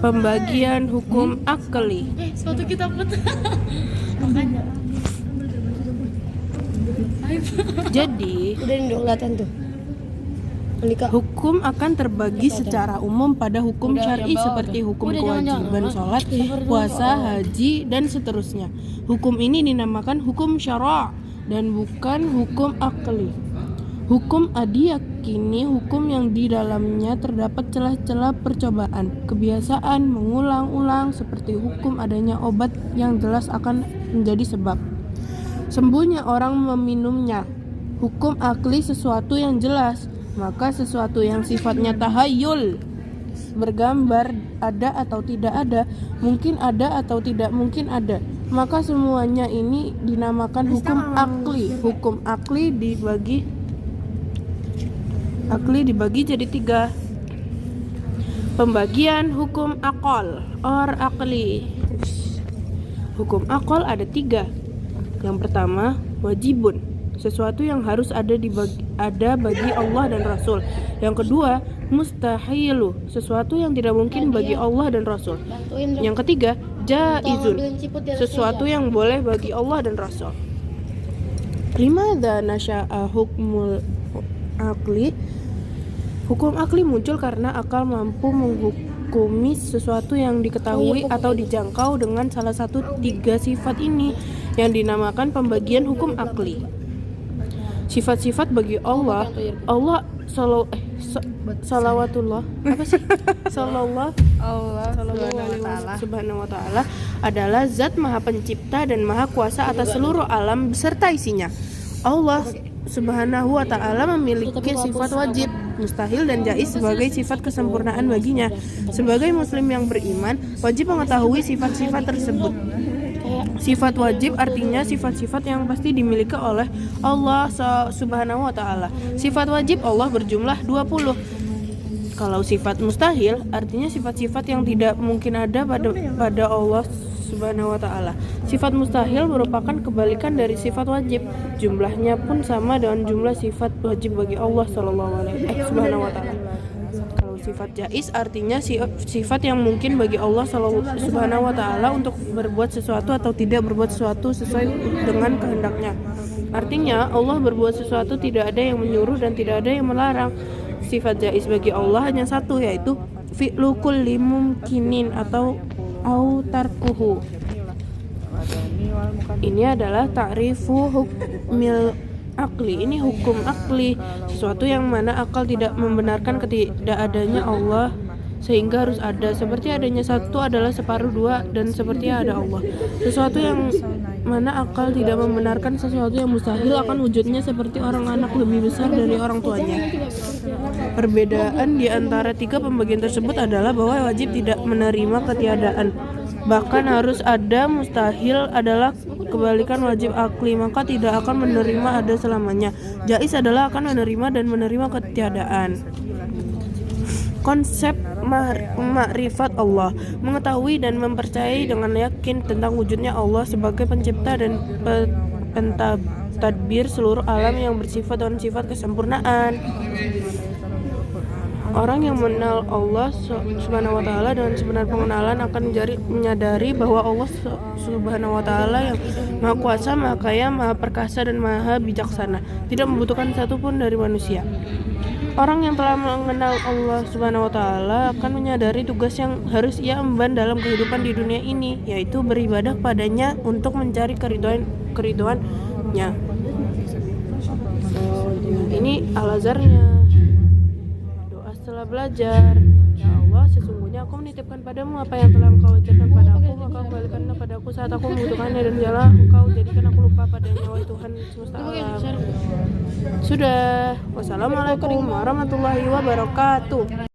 Pembagian hukum akli. Sepatu kita putih. Makanya. Jadi, Udah nih dong kelihatan tuh. Malika. hukum akan terbagi secara umum pada hukum syar'i seperti hukum kewajiban sholat, puasa, haji, dan seterusnya. Hukum ini dinamakan hukum syara' dan bukan hukum akli. Hukum adiyakini hukum yang di dalamnya terdapat celah-celah percobaan, kebiasaan mengulang-ulang seperti hukum adanya obat yang jelas akan menjadi sebab sembuhnya orang meminumnya. Hukum akli sesuatu yang jelas, maka sesuatu yang sifatnya tahayul, bergambar, ada atau tidak ada, mungkin ada atau tidak mungkin ada, maka semuanya ini dinamakan hukum akli. Hukum akli dibagi jadi 3. Pembagian hukum akal or akli. Hukum akal ada 3. Yang pertama, wajibun, sesuatu yang harus ada bagi Allah dan Rasul. Yang kedua, mustahilu, sesuatu yang tidak mungkin bagi Allah dan Rasul. Yang ketiga, jaizun, sesuatu yang boleh bagi Allah dan Rasul. Limadza nasya'a hukmul akli? Hukum akli muncul karena akal mampu menghukumi sesuatu yang diketahui atau dijangkau dengan salah satu 3 sifat ini yang dinamakan pembagian hukum akli. Sifat-sifat bagi Allah salawatullah apa sih? Sallallahu subhanahu wa ta'ala adalah zat maha pencipta dan maha kuasa atas seluruh alam beserta isinya. Allah subhanahu wa ta'ala memiliki sifat wajib, mustahil dan jaiz sebagai sifat kesempurnaan baginya. Sebagai muslim yang beriman, wajib mengetahui sifat-sifat tersebut. Sifat wajib artinya sifat-sifat yang pasti dimiliki oleh Allah subhanahu wa ta'ala. Sifat wajib Allah berjumlah 20. Kalau sifat mustahil artinya sifat-sifat yang tidak mungkin ada pada Allah subhanahu wa ta'ala. Sifat mustahil merupakan kebalikan dari sifat wajib. Jumlahnya pun sama dengan jumlah sifat wajib bagi Allah subhanahu wa ta'ala. Kalau sifat jaiz artinya sifat yang mungkin bagi Allah subhanahu wa ta'ala untuk berbuat sesuatu atau tidak berbuat sesuatu sesuai dengan kehendaknya. Artinya Allah berbuat sesuatu tidak ada yang menyuruh dan tidak ada yang melarang. Sifat jaiz bagi Allah hanya satu, yaitu fi'lu kulli mumkinin atau tarkuhu. Ini adalah ta'rifu hukmil akli. Ini hukum akli, sesuatu yang mana akal tidak membenarkan ketidakadanya Allah sehingga harus ada. Seperti adanya satu adalah separuh dua, dan seperti ada Allah. Sesuatu yang mana akal tidak membenarkan sesuatu yang mustahil akan wujudnya, seperti orang anak lebih besar dari orang tuanya. Perbedaan di antara 3 pembagian tersebut adalah bahwa wajib tidak menerima ketiadaan, bahkan harus ada. Mustahil adalah kebalikan wajib akli, maka tidak akan menerima ada selamanya. Jaiz adalah akan menerima dan menerima ketiadaan. Konsep makrifat Allah, mengetahui dan mempercayai dengan yakin tentang wujudnya Allah sebagai pencipta dan pentadbir seluruh alam yang bersifat dengan sifat kesempurnaan. Orang yang mengenal Allah subhanahu wa ta'ala dengan sebenar pengenalan akan menyadari bahwa Allah subhanahu wa ta'ala yang maha kuasa, maha kaya, maha perkasa, dan maha bijaksana, tidak membutuhkan satupun dari manusia. Orang yang telah mengenal Allah subhanahu wa ta'ala akan menyadari tugas yang harus ia emban dalam kehidupan di dunia ini, yaitu beribadah padanya untuk mencari keriduannya. Ini Al-Azharnya. Doa setelah belajar. Ya Allah, sesungguhnya aku menitipkan padamu apa yang telah engkau ajarkan padaku, maka kembalikanlah padaku saat aku membutuhkannya, dan janganlah engkau jadikan aku lupa padanya, wahai Tuhan semesta alam. Sudah. Wassalamualaikum warahmatullahi wabarakatuh.